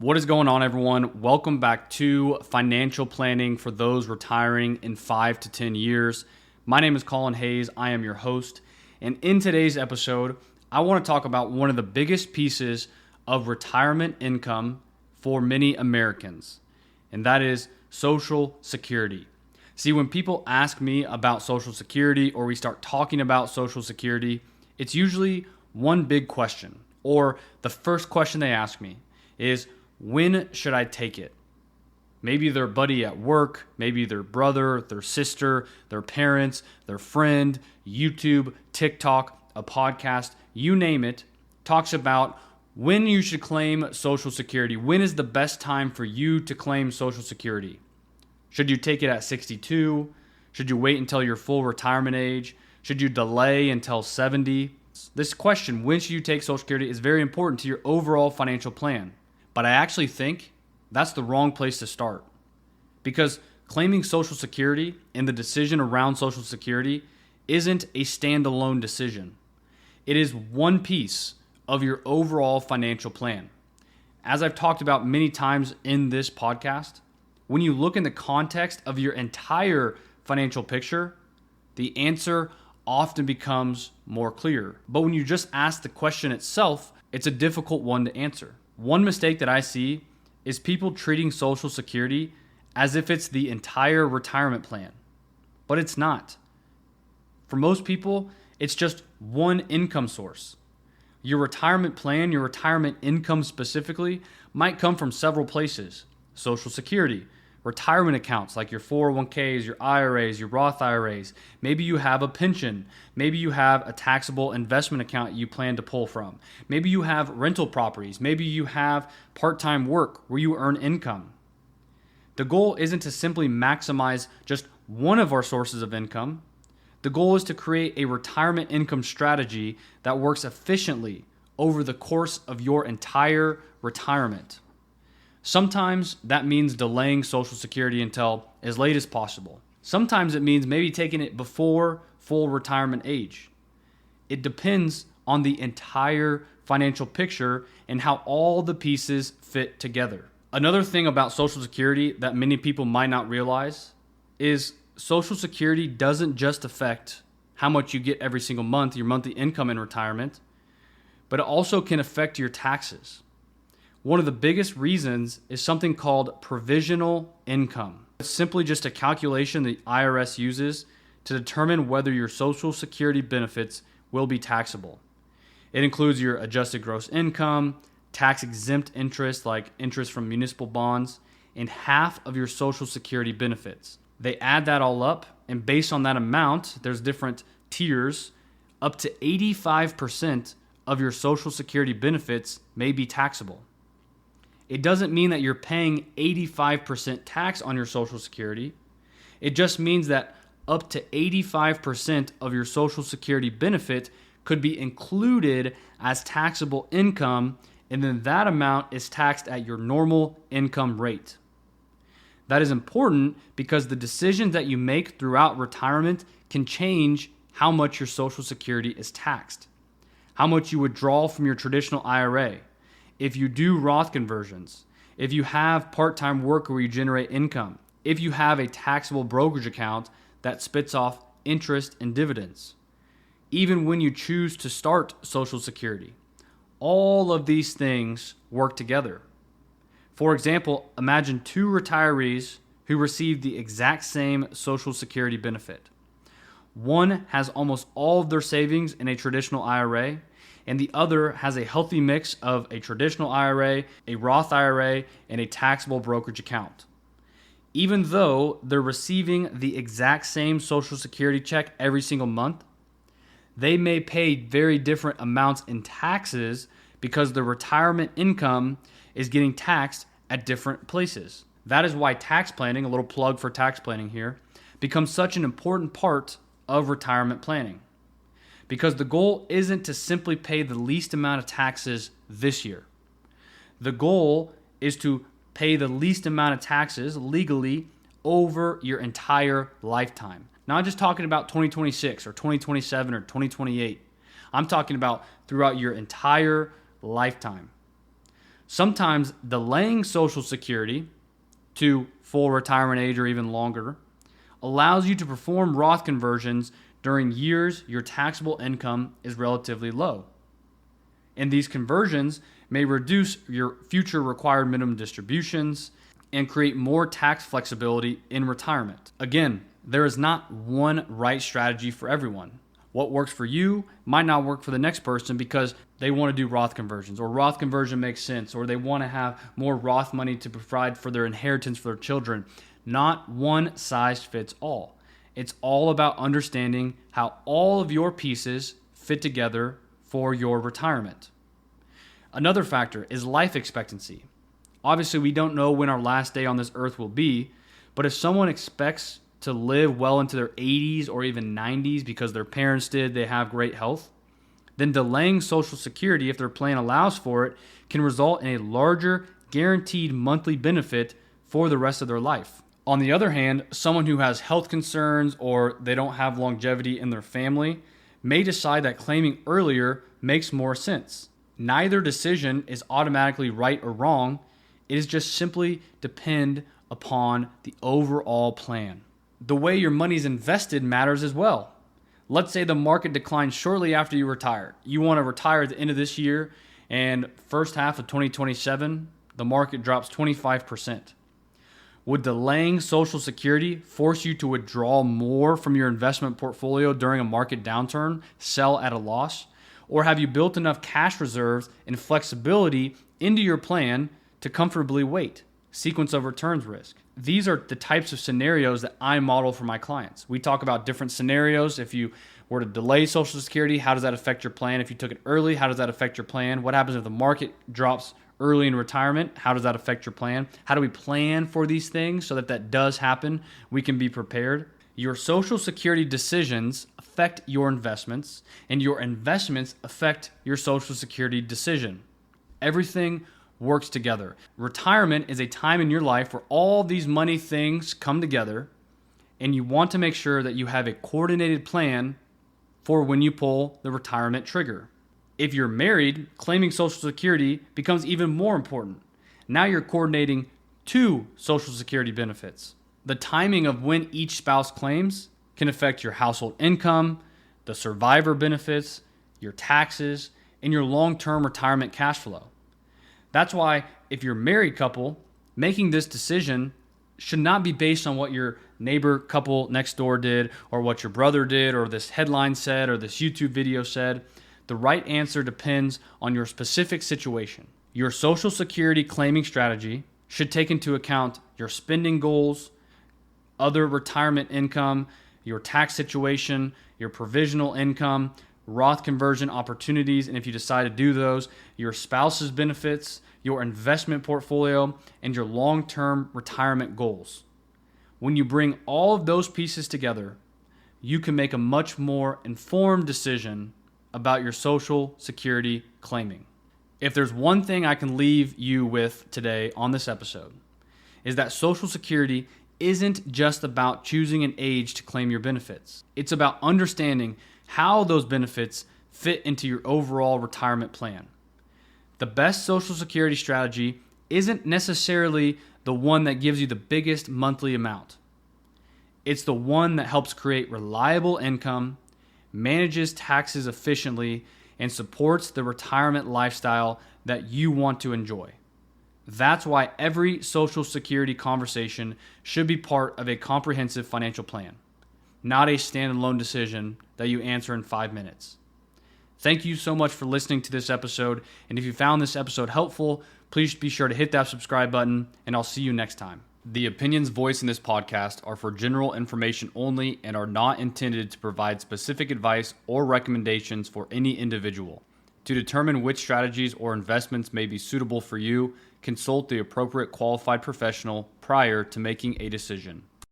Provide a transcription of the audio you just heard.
What is going on, everyone? Welcome back to Financial Planning for those retiring in 5 to 10 years. My name is Colin Hayes. I am your host. And in today's episode, I want to talk about one of the biggest pieces of retirement income for many Americans, and that is Social Security. See, when people ask me about Social Security or we start talking about Social Security, it's usually one big question, or the first question they ask me is, when should I take it? Maybe their buddy at work, maybe their brother, their sister, their parents, their friend, YouTube, TikTok, a podcast, you name it, talks about when you should claim Social Security. When is the best time for you to claim Social Security? Should you take it at 62? Should you wait until your full retirement age? Should you delay until 70? This question, when should you take Social Security, is very important to your overall financial plan. But I actually think that's the wrong place to start, because claiming Social Security and the decision around Social Security isn't a standalone decision. It is one piece of your overall financial plan. As I've talked about many times in this podcast, when you look in the context of your entire financial picture, the answer often becomes more clear. But when you just ask the question itself, it's a difficult one to answer. One mistake that I see is people treating Social Security as if it's the entire retirement plan, but it's not. For most people, it's just one income source. Your retirement plan, your retirement income specifically, might come from several places. Social Security, retirement accounts like your 401ks, your IRAs, your Roth IRAs. Maybe you have a pension. Maybe you have a taxable investment account you plan to pull from. Maybe you have rental properties. Maybe you have part-time work where you earn income. The goal isn't to simply maximize just one of our sources of income. The goal is to create a retirement income strategy that works efficiently over the course of your entire retirement. Sometimes that means delaying Social Security until as late as possible. Sometimes it means maybe taking it before full retirement age. It depends on the entire financial picture and how all the pieces fit together. Another thing about Social Security that many people might not realize is Social Security doesn't just affect how much you get every single month, your monthly income in retirement, but it also can affect your taxes. One of the biggest reasons is something called provisional income. It's simply just a calculation the IRS uses to determine whether your Social Security benefits will be taxable. It includes your adjusted gross income, tax-exempt interest like interest from municipal bonds, and half of your Social Security benefits. They add that all up, and based on that amount, there's different tiers, up to 85% of your Social Security benefits may be taxable. It doesn't mean that you're paying 85% tax on your Social Security. It just means that up to 85% of your Social Security benefit could be included as taxable income, and then that amount is taxed at your normal income rate. That is important because the decisions that you make throughout retirement can change how much your Social Security is taxed, how much you withdraw from your traditional IRA, if you do Roth conversions, if you have part-time work where you generate income, if you have a taxable brokerage account that spits off interest and dividends, even when you choose to start Social Security. All of these things work together. For example, imagine two retirees who receive the exact same Social Security benefit. One has almost all of their savings in a traditional IRA, and the other has a healthy mix of a traditional IRA, a Roth IRA, and a taxable brokerage account. Even though they're receiving the exact same Social Security check every single month, they may pay very different amounts in taxes because their retirement income is getting taxed at different places. That is why tax planning, a little plug for tax planning here, becomes such an important part of retirement planning. Because the goal isn't to simply pay the least amount of taxes this year. The goal is to pay the least amount of taxes legally over your entire lifetime. Not just talking about 2026 or 2027 or 2028. I'm talking about throughout your entire lifetime. Sometimes delaying Social Security to full retirement age or even longer allows you to perform Roth conversions during years your taxable income is relatively low. And these conversions may reduce your future required minimum distributions and create more tax flexibility in retirement. Again, there is not one right strategy for everyone. What works for you might not work for the next person because they want to do Roth conversions, or Roth conversion makes sense, or they want to have more Roth money to provide for their inheritance for their children. Not one size fits all. It's all about understanding how all of your pieces fit together for your retirement. Another factor is life expectancy. Obviously, we don't know when our last day on this earth will be, but if someone expects to live well into their 80s or even 90s because their parents did, they have great health, then delaying Social Security, if their plan allows for it, can result in a larger guaranteed monthly benefit for the rest of their life. On the other hand, someone who has health concerns or they don't have longevity in their family may decide that claiming earlier makes more sense. Neither decision is automatically right or wrong. It is just simply depend upon the overall plan. The way your money is invested matters as well. Let's say the market declines shortly after you retire. You want to retire at the end of this year, and first half of 2027, the market drops 25%. Would delaying Social Security force you to withdraw more from your investment portfolio during a market downturn, sell at a loss? Or have you built enough cash reserves and flexibility into your plan to comfortably wait? Sequence of returns risk. These are the types of scenarios that I model for my clients. We talk about different scenarios. If you were to delay Social Security, how does that affect your plan? If you took it early, how does that affect your plan? What happens if the market drops early in retirement? How does that affect your plan? How do we plan for these things so that that does happen? We can be prepared. Your Social Security decisions affect your investments, and your investments affect your Social Security decision. Everything works together. Retirement is a time in your life where all these money things come together, and you want to make sure that you have a coordinated plan for when you pull the retirement trigger. If you're married, claiming Social Security becomes even more important. Now you're coordinating two Social Security benefits. The timing of when each spouse claims can affect your household income, the survivor benefits, your taxes, and your long-term retirement cash flow. That's why if you're a married couple, making this decision should not be based on what your neighbor couple next door did, or what your brother did, or this headline said, or this YouTube video said. The right answer depends on your specific situation. Your Social Security claiming strategy should take into account your spending goals, other retirement income, your tax situation, your provisional income, Roth conversion opportunities, and if you decide to do those, your spouse's benefits, your investment portfolio, and your long-term retirement goals. When you bring all of those pieces together, you can make a much more informed decision about your Social Security claiming. If there's one thing I can leave you with today on this episode, is that Social Security isn't just about choosing an age to claim your benefits. It's about understanding how those benefits fit into your overall retirement plan. The best Social Security strategy isn't necessarily the one that gives you the biggest monthly amount. It's the one that helps create reliable income, manages taxes efficiently, and supports the retirement lifestyle that you want to enjoy. That's why every Social Security conversation should be part of a comprehensive financial plan, not a standalone decision that you answer in 5 minutes. Thank you so much for listening to this episode, and if you found this episode helpful, please be sure to hit that subscribe button, and I'll see you next time. The opinions voiced in this podcast are for general information only and are not intended to provide specific advice or recommendations for any individual. To determine which strategies or investments may be suitable for you, consult the appropriate qualified professional prior to making a decision.